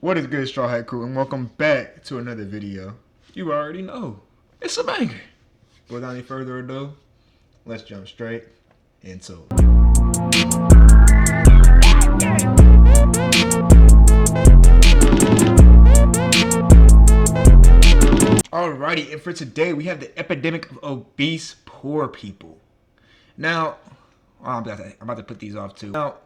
What is good, Straw Hat Crew, and welcome back to another video. You already know, it's a banger. Without any further ado, let's jump straight into it. Alrighty, and for today, we have the epidemic of obese poor people. Now, I'm about to put these off too. Now,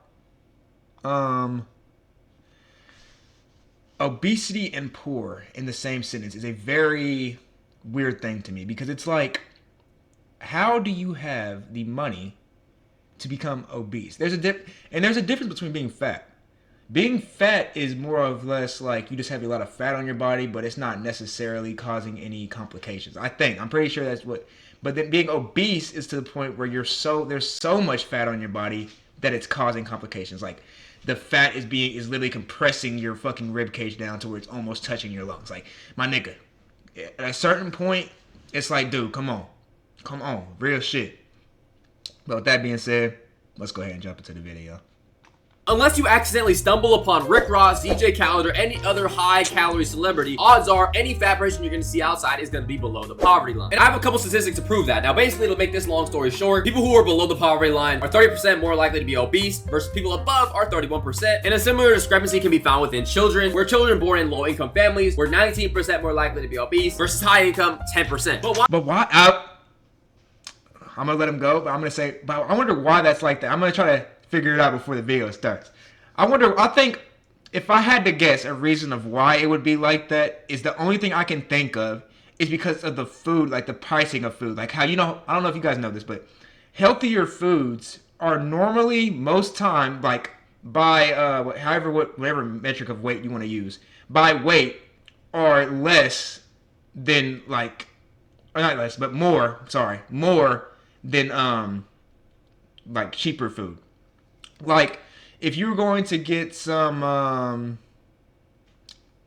obesity and poor in the same sentence is a very weird thing to me, because it's like, how do you have the money to become obese? There's a difference between being fat. Being fat is more or less like you just have a lot of fat on your body, but it's not necessarily causing any complications. I'm pretty sure that's what. But then being obese is to the point where there's so much fat on your body that it's causing complications. Like, the fat is literally compressing your fucking rib cage down to where it's almost touching your lungs. Like, my nigga, at a certain point, it's like, dude, come on, real shit. But with that being said, let's go ahead and jump into the video. Unless you accidentally stumble upon Rick Ross, DJ Khaled, or any other high-calorie celebrity, odds are any fat person you're going to see outside is going to be below the poverty line. And I have a couple statistics to prove that. Now, basically, to make this long story short, people who are below the poverty line are 30% more likely to be obese, versus people above are 31%. And a similar discrepancy can be found within children, where children born in low-income families were 19% more likely to be obese, versus high-income 10%. But why? I'm going to let him go, but I wonder why that's like that. I'm going to try to figure it out before the video starts. I think if I had to guess a reason of why it would be like that, is the only thing I can think of is because of the food, like the pricing of food. Like how, I don't know if you guys know this, but healthier foods are normally most time, like by whatever metric of weight you want to use, by weight are less than more than like cheaper food. Like, if you were going to get some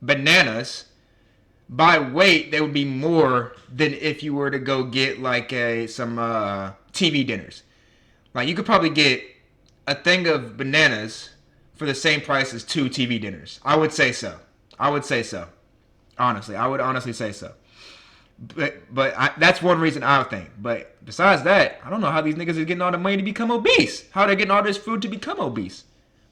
bananas, by weight, they would be more than if you were to go get like some TV dinners. Like, you could probably get a thing of bananas for the same price as 2 TV dinners. I would say so. Honestly, I would honestly say so. But that's one reason I would think. But besides that, I don't know how these niggas are getting all the money to become obese. How they're getting all this food to become obese.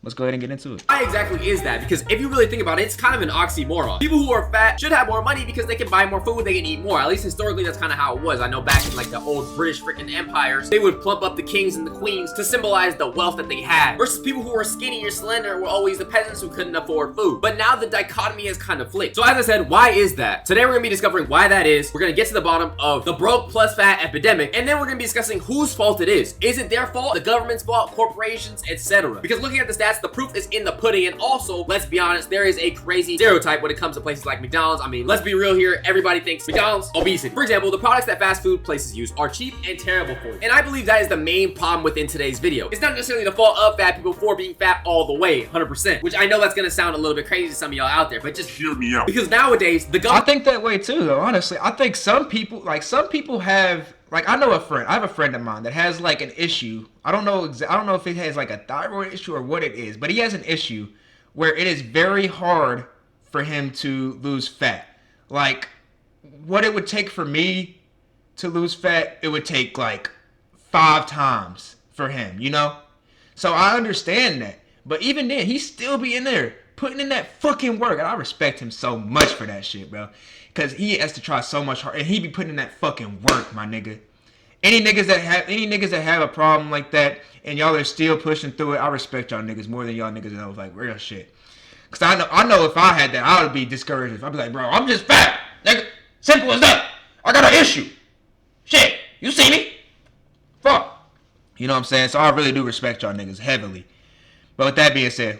Let's go ahead and get into it. Why exactly is that? Because if you really think about it, it's kind of an oxymoron. People who are fat should have more money because they can buy more food, they can eat more. At least historically, that's kind of how it was. I know back in like the old British freaking empires, they would plump up the kings and the queens to symbolize the wealth that they had. Versus people who were skinny or slender were always the peasants who couldn't afford food. But now the dichotomy has kind of flipped. So as I said, why is that? Today we're gonna be discovering why that is. We're gonna get to the bottom of the broke plus fat epidemic, and then we're gonna be discussing whose fault it is. Is it their fault, the government's fault, corporations, etc.? Because looking at the stats, the proof is in the pudding. And also, let's be honest, there is a crazy stereotype when it comes to places like McDonald's. I mean, let's be real here, everybody thinks McDonald's, obesity. For example, the products that fast food places use are cheap and terrible for you. And I believe that is the main problem within today's video. It's not necessarily the fault of fat people for being fat all the way, 100%, which I know that's gonna sound a little bit crazy to some of y'all out there, but just hear me out. Because nowadays, the government— I think that way too, though, honestly. I think some people have, like, I have a friend of mine that has like an issue. I don't know if it has like a thyroid issue or what it is, but he has an issue where it is very hard for him to lose fat. Like, what it would take for me to lose fat, it would take like 5 times for him, So I understand that. But even then, he still be in there putting in that fucking work. And I respect him so much for that shit, bro. Because he has to try so much hard. And he be putting in that fucking work, my nigga. Any niggas that have a problem like that and y'all are still pushing through it, I respect y'all niggas more than y'all niggas that was like real shit. Cause I know if I had that, I would be discouraged. I'd be like, bro, I'm just fat, nigga. Simple as that. I got an issue. Shit, you see me? Fuck. You know what I'm saying? So I really do respect y'all niggas heavily. But with that being said,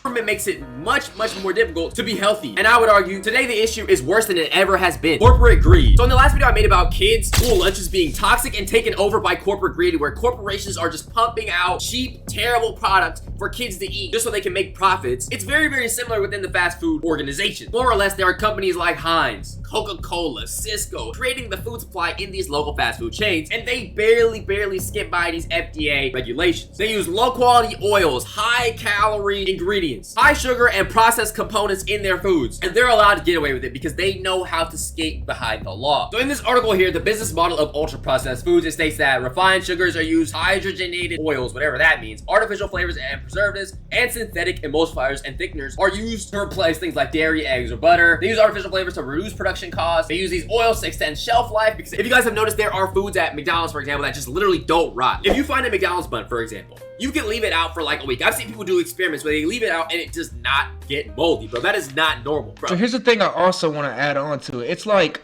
government makes it much more difficult to be healthy. And I would argue today the issue is worse than it ever has been. Corporate greed. So in the last video I made about kids, school lunches being toxic and taken over by corporate greed, where corporations are just pumping out cheap, terrible products for kids to eat just so they can make profits. It's very similar within the fast food organization. More or less, there are companies like Heinz, Coca-Cola, Cisco, creating the food supply in these local fast food chains, and they barely skip by these FDA regulations. They use low quality oils, high calorie ingredients, ingredients, high sugar, and processed components in their foods. And they're allowed to get away with it because they know how to skate behind the law. So in this article here, the business model of ultra-processed foods, it states that refined sugars are used, hydrogenated oils, whatever that means, artificial flavors and preservatives, and synthetic emulsifiers and thickeners are used to replace things like dairy, eggs, or butter. They use artificial flavors to reduce production costs. They use these oils to extend shelf life because if you guys have noticed, there are foods at McDonald's, for example, that just literally don't rot. If you find a McDonald's bun, for example, you can leave it out for like a week. I've seen people do experiments where they leave it out and it does not get moldy, bro. That is not normal, bro. So here's the thing I also want to add on to it. It's like,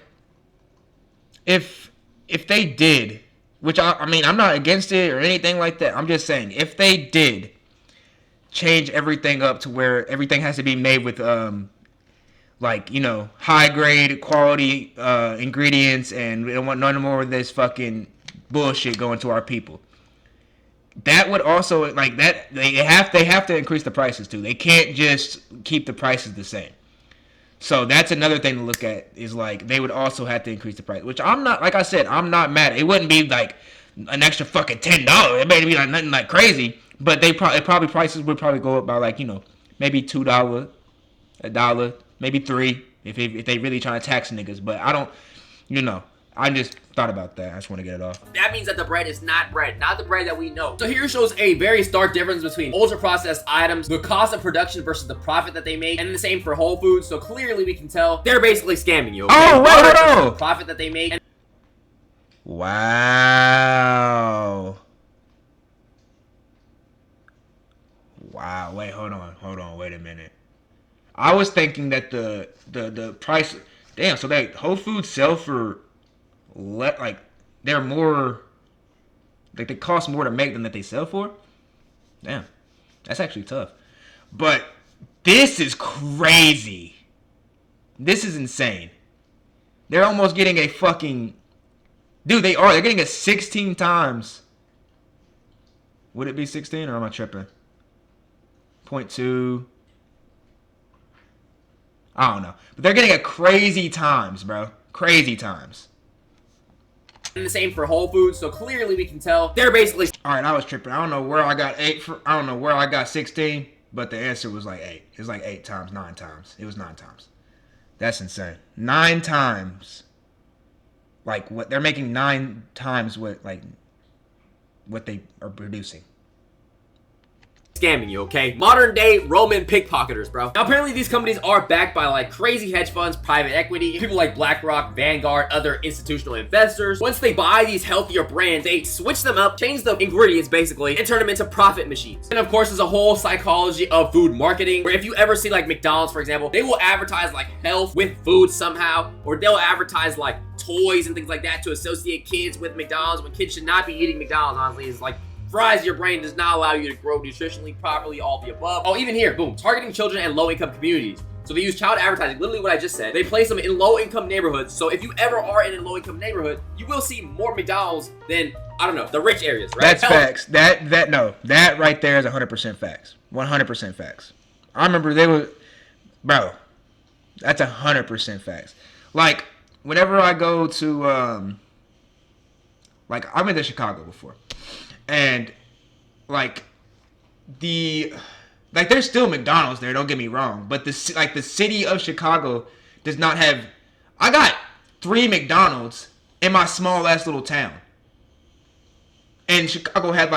if they did, which I mean, I'm not against it or anything like that. I'm just saying, if they did change everything up to where everything has to be made with, like, you know, high grade quality ingredients, and we don't want none more of this fucking bullshit going to our people. That would also, like, that they have to increase the prices too. They can't just keep the prices the same. So that's another thing to look at, is like they would also have to increase the price, which I'm not, like I said, I'm not mad. It wouldn't be like an extra fucking $10. It may be like nothing like crazy, but probably prices would probably go up by, like, you know, maybe $2, $1, maybe $3 if they really trying to tax niggas. But I don't, you know, I just thought about that. I just want to get it off. That means that the bread is not bread, not the bread that we know. So here shows a very stark difference between ultra-processed items, the cost of production versus the profit that they make, and the same for Whole Foods. So clearly we can tell they're basically scamming you. Okay? Oh, wait, hold on. The profit that they make. And wow. Wow. Wait, hold on. Wait a minute. I was thinking that the price. Damn. So they Whole Foods sell for. Like, they're more, like, they cost more to make than that they sell for. Damn, that's actually tough. But this is crazy. This is insane. They're almost getting a fucking, dude, they're getting a 16 times. Would it be 16 or am I tripping? 0.2. I don't know, but they're getting a crazy times, bro. Crazy times. And the same for Whole Foods, so clearly we can tell they're basically. All right, I was tripping. I don't know where I got 8. I don't know where I got 16, but the answer was like 8. It was like 8 times, 9 times. It was 9 times. That's insane. 9 times. Like, what they're making 9 times what they are producing. Scamming you, okay? Modern day Roman pickpocketers, bro. Now, apparently these companies are backed by like crazy hedge funds, private equity, people like BlackRock, Vanguard, other institutional investors. Once they buy these healthier brands, they switch them up, change the ingredients basically, and turn them into profit machines. And of course, there's a whole psychology of food marketing, where if you ever see like McDonald's, for example, they will advertise like health with food somehow, or they'll advertise like toys and things like that to associate kids with McDonald's, when kids should not be eating McDonald's. Honestly, it's like fries. Your brain does not allow you to grow nutritionally properly, all the above. Oh, even here, boom, targeting children and low-income communities. So they use child advertising, literally what I just said. They place them in low-income neighborhoods. So if you ever are in a low-income neighborhood, you will see more McDonald's than, I don't know, the rich areas, right? That's facts. That right there is 100% facts. 100% facts. I remember they were, bro, that's 100% facts. Like, whenever I go to, like, I've been to Chicago before. And, like, there's still McDonald's there, don't get me wrong. But the city of Chicago does not have, I got 3 McDonald's in my small ass little town. And Chicago had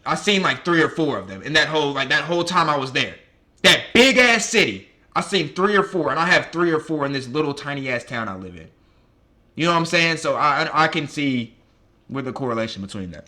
I seen 3 or 4 of them in that whole time I was there. That big ass city, I seen 3 or 4, and I have 3 or 4 in this little tiny ass town I live in. You know what I'm saying? So I can see with the correlation between that.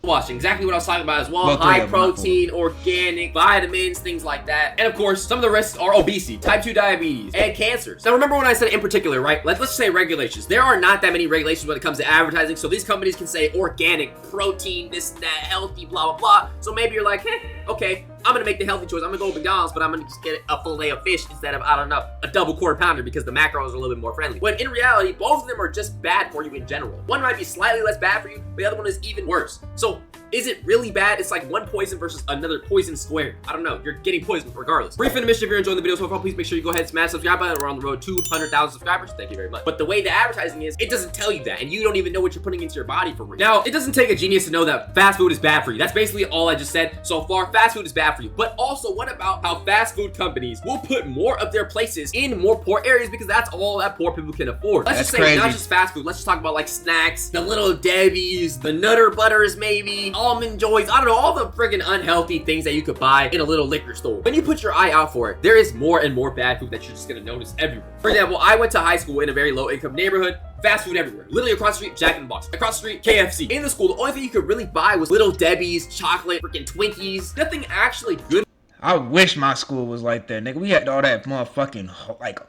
Washing, exactly what I was talking about as well. High protein, organic, vitamins, things like that. And of course, some of the risks are obesity, type 2 diabetes, and cancers. Now remember when I said in particular, right? Let's say regulations. There are not that many regulations when it comes to advertising, so these companies can say organic, protein, this, that, healthy, blah, blah, blah. So maybe you're like, hey, okay, I'm gonna make the healthy choice. I'm gonna go to McDonald's, but I'm gonna just get a fillet of fish instead of, I don't know, a double quarter pounder because the macros are a little bit more friendly. When in reality, both of them are just bad for you in general. One might be slightly less bad for you, but the other one is even worse. So is it really bad? It's like one poison versus another poison squared. I don't know. You're getting poisoned regardless. Brief intermission. If you're enjoying the video so far, please make sure you go ahead and smash the subscribe button. We're on the road to 200,000 subscribers. Thank you very much. But the way the advertising is, it doesn't tell you that, and you don't even know what you're putting into your body for real. Now, it doesn't take a genius to know that fast food is bad for you. That's basically all I just said so far. Fast food is bad for you. But also, what about how fast food companies will put more of their places in more poor areas because that's all that poor people can afford? Let's just say crazy. Not just fast food. Let's just talk about like snacks, the Little Debbie's, the Nutter Butters, maybe Almond Joys. I don't know, all the friggin' unhealthy things that you could buy in a little liquor store. When you put your eye out for it, there is more and more bad food that you're just gonna notice everywhere. For example, I went to high school in a very low income neighborhood. Fast food everywhere. Literally across the street, Jack in the Box. Across the street, KFC. In the school, the only thing you could really buy was Little Debbie's, chocolate, freaking Twinkies. Nothing actually good. I wish my school was like that, nigga. We had all that motherfucking, like,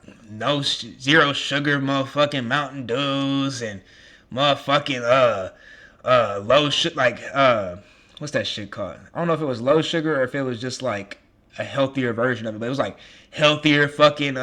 zero sugar motherfucking Mountain Dews and motherfucking, low sugar, like, what's that shit called? I don't know if it was low sugar or if it was just, like, a healthier version of it, but it was, like, healthier fucking,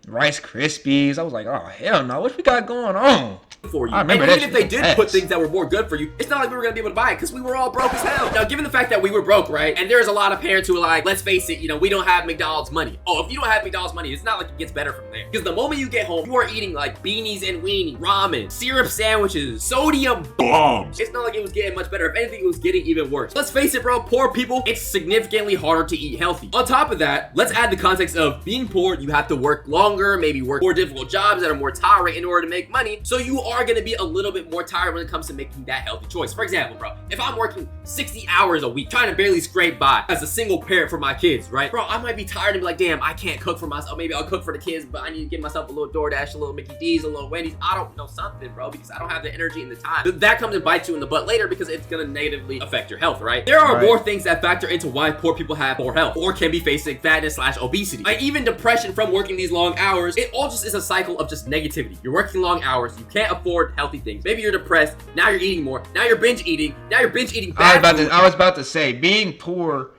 Rice Krispies. I was like, oh, hell no. What we got going on? For you. I remember and that even if they shit did put things that were more good for you, it's not like we were gonna be able to buy it because we were all broke as hell. Now, given the fact that we were broke, right, and there's a lot of parents who are like, let's face it, you know, we don't have McDonald's money. Oh, if you don't have McDonald's money, it's not like it gets better from there. Because the moment you get home, you are eating like beanies and weenie, ramen, syrup sandwiches, sodium bombs. It's not like it was getting much better. If anything, it was getting even worse. Let's face it, bro, poor people, it's significantly harder to eat healthy. On top of that, let's add the context of being poor, you have to work longer, maybe work more difficult jobs that are more tiring in order to make money. So you are gonna be a little bit more tired when it comes to making that healthy choice. For example, bro, if I'm working 60 hours a week trying to barely scrape by as a single parent for my kids, right? Bro, I might be tired and be like, damn, I can't cook for myself. Maybe I'll cook for the kids, but I need to give myself a little DoorDash, a little Mickey D's, a little Wendy's. I don't know, something, bro, because I don't have the energy and the time. But that comes and bites you in the butt later because it's gonna negatively affect your health, right? There are more things that factor into why poor people have poor health or can be facing fatness / obesity. Like even depression from working these long hours, it all just is a cycle of just negativity. You're working long hours, you can't afford healthy things. Maybe you're depressed, now you're eating more, now you're binge eating bad food. I was about to say, being poor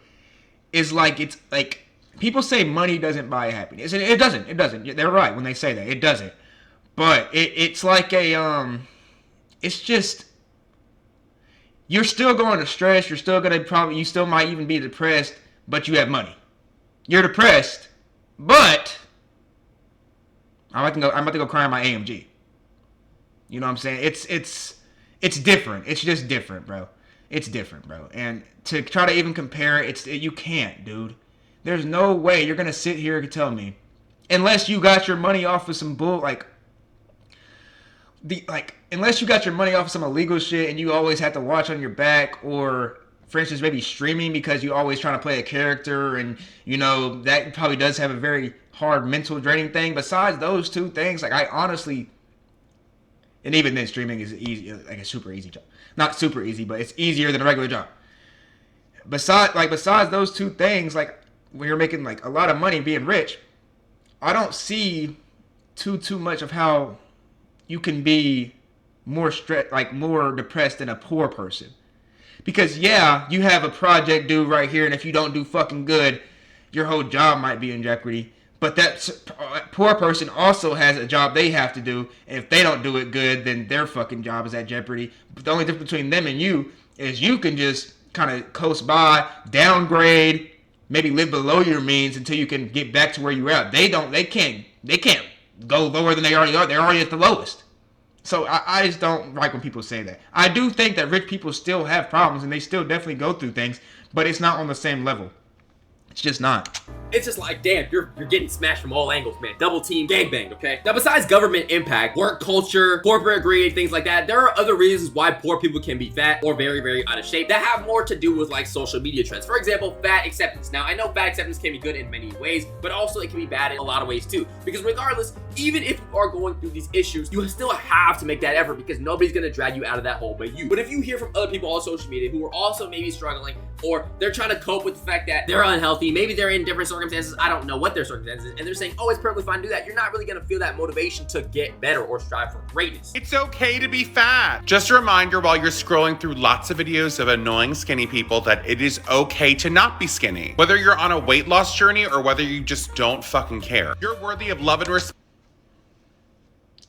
is like, it's like, people say money doesn't buy happiness. And it doesn't. They're right when they say that. It doesn't. But it's like it's just, you're still going to stress, you're still going to you still might even be depressed, but you have money. You're depressed, but I'm about to go cry in my AMG. You know what I'm saying? It's different. It's just different, bro. It's different, bro. And to try to even compare it, you can't, dude. There's no way you're gonna sit here and tell me, unless you got your money off of some unless you got your money off of some illegal shit and you always have to watch on your back, or for instance maybe streaming because you always trying to play a character, and you know that probably does have a very hard mental draining thing. Besides those two things, like I honestly. And even then, streaming is easy, like a super easy job. Not super easy, but it's easier than a regular job. Besides those two things, like when you're making like a lot of money being rich, I don't see too much of how you can be more more depressed than a poor person. Because yeah, you have a project due right here, and if you don't do fucking good, your whole job might be in jeopardy. But that poor person also has a job they have to do, and if they don't do it good, then their fucking job is at jeopardy. But the only difference between them and you is you can just kind of coast by, downgrade, maybe live below your means until you can get back to where you are. They can't go lower than they already are. They're already at the lowest. So I just don't like when people say that. I do think that rich people still have problems, and they still definitely go through things, but it's not on the same level. It's just not. It's just like, damn, you're getting smashed from all angles, man. Double team, gangbang, okay? Now, besides government impact, work culture, corporate greed, things like that, there are other reasons why poor people can be fat or very, very out of shape that have more to do with like social media trends. For example, fat acceptance. Now, I know fat acceptance can be good in many ways, but also it can be bad in a lot of ways too. Because regardless, even if you are going through these issues, you still have to make that effort because nobody's gonna drag you out of that hole but you. But if you hear from other people on social media who are also maybe struggling, or they're trying to cope with the fact that they're unhealthy, maybe they're in different circumstances, I don't know what their circumstances, and they're saying, oh, it's perfectly fine to do that, you're not really gonna feel that motivation to get better or strive for greatness. It's okay to be fat. Just a reminder while you're scrolling through lots of videos of annoying skinny people that it is okay to not be skinny. Whether you're on a weight loss journey or whether you just don't fucking care. You're worthy of love and respect.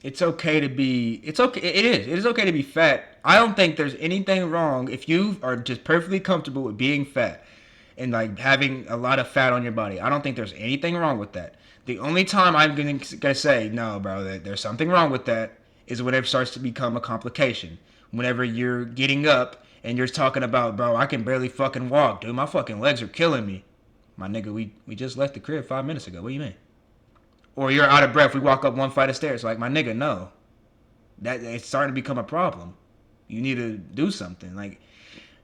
it's okay to be, it's okay, it is okay to be fat. I don't think there's anything wrong if you are just perfectly comfortable with being fat and like having a lot of fat on your body. I don't think there's anything wrong with that. The only time I'm gonna say no, bro, that there's something wrong with that is whenever it starts to become a complication. Whenever you're getting up and you're talking about, bro, I can barely fucking walk, dude. My fucking legs are killing me. My nigga, we just left the crib 5 minutes ago. What do you mean? Or you're out of breath. We walk up one flight of stairs. Like, my nigga, no. That it's starting to become a problem. You need to do something. Like,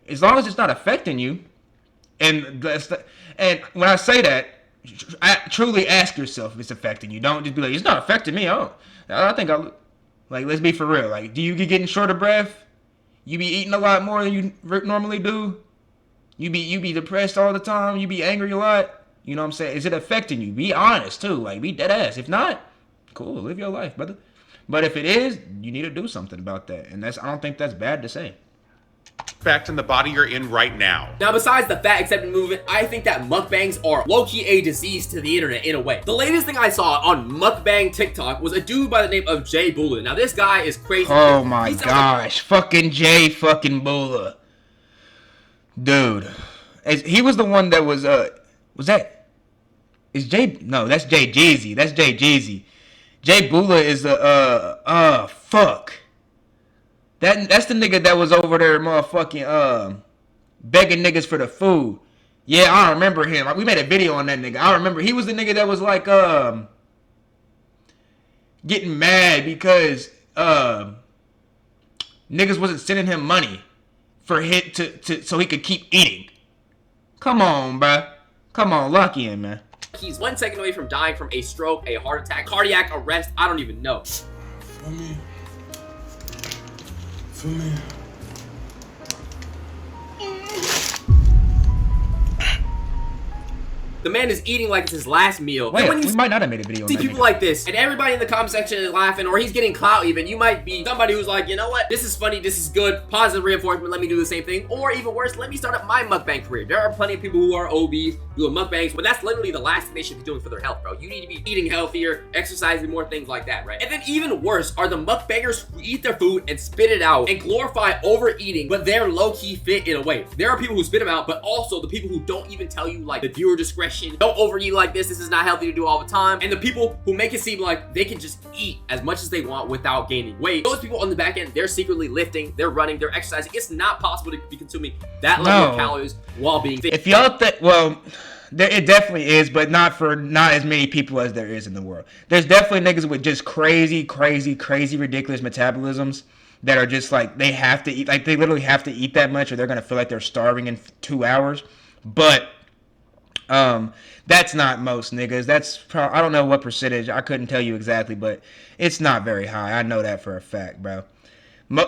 as long as it's not affecting you, and when I say that, truly ask yourself if it's affecting you. Don't just be like, it's not affecting me. Oh, I think like, let's be for real. Like, do you be getting short of breath? You be eating a lot more than you normally do? You be depressed all the time? You be angry a lot? You know what I'm saying? Is it affecting you? Be honest too. Like, be dead ass. If not, cool, live your life, brother. But if it is, you need to do something about that. And I don't think that's bad to say. Effect in the body you're in right now. Now, besides the fat acceptance movement, I think that mukbangs are low-key a disease to the internet in a way. The latest thing I saw on mukbang TikTok was a dude by the name of Jay Bula. Now, this guy is crazy. Oh my gosh. Fucking Jay fucking Bula. Dude. He was the one that was that? Is Jay? No, that's Jay Jeezy. That's Jay Jeezy. Jay Bula is the, fuck. That's the nigga that was over there motherfucking begging niggas for the food. Yeah, I remember him. We made a video on that nigga. I remember he was the nigga that was like getting mad because niggas wasn't sending him money for so he could keep eating. Come on, bruh. Come on, lock in, man. He's 1 second away from dying from a stroke, a heart attack, cardiac arrest. I don't even know. For me. The man is eating like it's his last meal. Wait, when you we might not have made a video on see that people nigga. like this, and everybody in the comment section is laughing, or he's getting clout even, you might be somebody who's like, you know what? This is funny, this is good, positive reinforcement, let me do the same thing. Or even worse, let me start up my mukbang career. There are plenty of people who are obese, doing mukbangs, but that's literally the last thing they should be doing for their health, bro. You need to be eating healthier, exercising more, things like that, right? And then even worse are the mukbangers who eat their food and spit it out and glorify overeating, but they're low-key fit in a way. There are people who spit them out, but also the people who don't even tell you, like, the viewer discretion, don't overeat like this is not healthy to do all the time, and the people who make it seem like they can just eat as much as they want without gaining weight. Those people on the back end, they're secretly lifting, they're running, they're exercising. It's not possible to be consuming that level of calories while being fit. If y'all think, well, it definitely is, but not as many people as there is in the world. There's definitely niggas with just crazy, ridiculous metabolisms that are just like, they have to eat, like they literally have to eat that much or they're gonna feel like they're starving in 2 hours. But that's not most niggas. That's I don't know what percentage. I couldn't tell you exactly, but it's not very high. I know that for a fact, bro.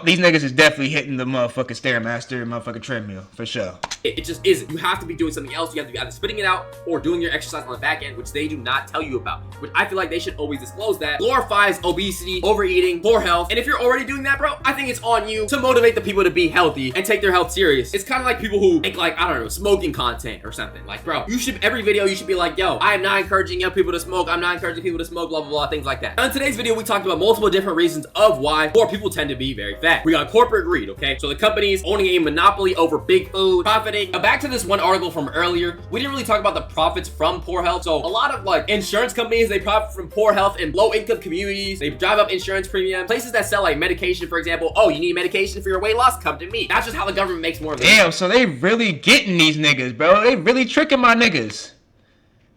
These niggas is definitely hitting the motherfucking Stairmaster and motherfucking treadmill, for sure. It just isn't. You have to be doing something else. You have to be either spitting it out or doing your exercise on the back end, which they do not tell you about. Which I feel like they should always disclose that. Glorifies obesity, overeating, poor health. And if you're already doing that, bro, I think it's on you to motivate the people to be healthy and take their health serious. It's kind of like people who make, like, I don't know, smoking content or something. Like, bro, every video you should be like, yo, I am not encouraging young people to smoke. I'm not encouraging people to smoke, blah, blah, blah, things like that. Now, in today's video, we talked about multiple different reasons of why poor people tend to be very fat. We got corporate greed, okay? So the companies owning a monopoly over big food, profiting. Now, back to this one article from earlier, we didn't really talk about the profits from poor health. So a lot of like insurance companies, they profit from poor health in low income communities. They drive up insurance premium. Places that sell like medication, for example. Oh, you need medication for your weight loss? Come to me. That's just how the government makes more of it. Damn, so they really getting these niggas, bro. They really tricking my niggas.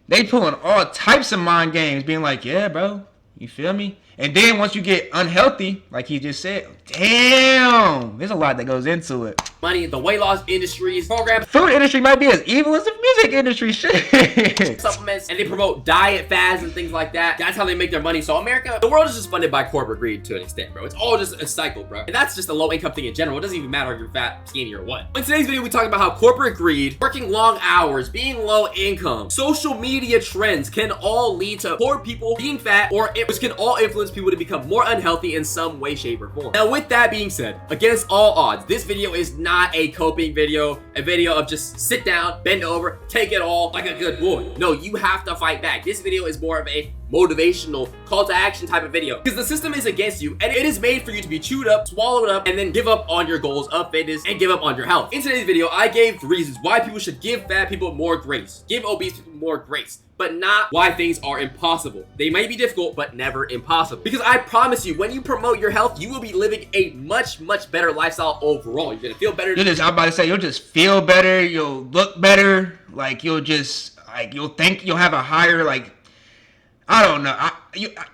They pulling all types of mind games, being like, yeah, bro, you feel me? And then once you get unhealthy, like he just said, damn, there's a lot that goes into it. Money, the weight loss industries, programs. Food industry might be as evil as the music industry, shit. Supplements, and they promote diet fads and things like that. That's how they make their money. So America, the world is just funded by corporate greed to an extent, bro. It's all just a cycle, bro. And that's just a low income thing in general. It doesn't even matter if you're fat, skinny, or what. In today's video, we talked about how corporate greed, working long hours, being low income, social media trends can all lead to poor people being fat, which can all influence people to become more unhealthy in some way, shape, or form. Now, with that being said, against all odds, this video is not not a coping video, a video of just sit down, bend over, take it all like a good boy. No, you have to fight back. This video is more of a motivational call to action type of video because the system is against you and it is made for you to be chewed up, swallowed up, and then give up on your goals of fitness and give up on your health. In today's video, I gave reasons why people should give fat people more grace, give obese people more grace, but not why things are impossible. They might be difficult, but never impossible. Because I promise you, when you promote your health, you will be living a much better lifestyle overall. You're gonna feel better. I'm about to say, you'll just feel better, you'll look better, like you'll think you'll have a higher, like, I don't know,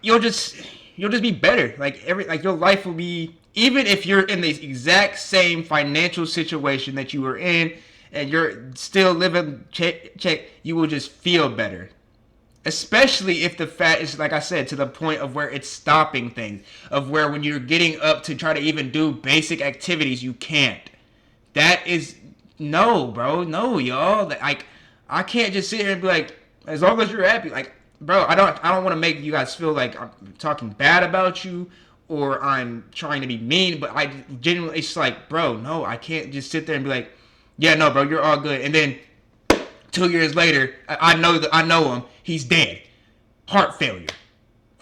you'll just be better. Like your life will be, even if you're in the exact same financial situation that you were in and you're still living check, you will just feel better. Especially if the fat is, like I said, to the point of where it's stopping things, of where when you're getting up to try to even do basic activities, you can't. That is, no, bro, no, y'all. Like, I can't just sit here and be like, as long as you're happy, like, bro, I don't want to make you guys feel like I'm talking bad about you or I'm trying to be mean, but I genuinely, it's like, bro, no, I can't just sit there and be like, yeah, no, bro, you're all good. And then 2 years later, I know him. He's dead. Heart failure.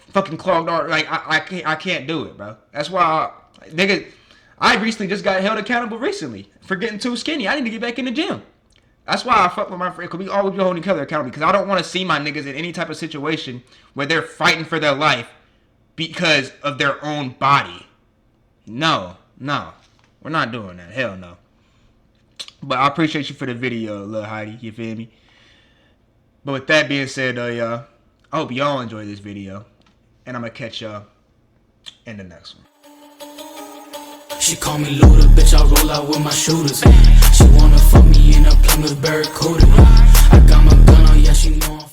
Fucking clogged artery. Like, I can't do it, bro. That's why, I recently just got held accountable recently for getting too skinny. I need to get back in the gym. That's why I fuck with my friend, because we always be holding each other accountable, because I don't want to see my niggas in any type of situation where they're fighting for their life because of their own body. No. We're not doing that. Hell no. But I appreciate you for the video, Lil Heidi. You feel me? But with that being said, y'all, I hope y'all enjoy this video. And I'm going to catch y'all in the next one. She call me Luda, bitch, I roll out with my shooters. She wanna fuck me in a Plymouth Barracuda. I got my gun on, yeah, she know I'm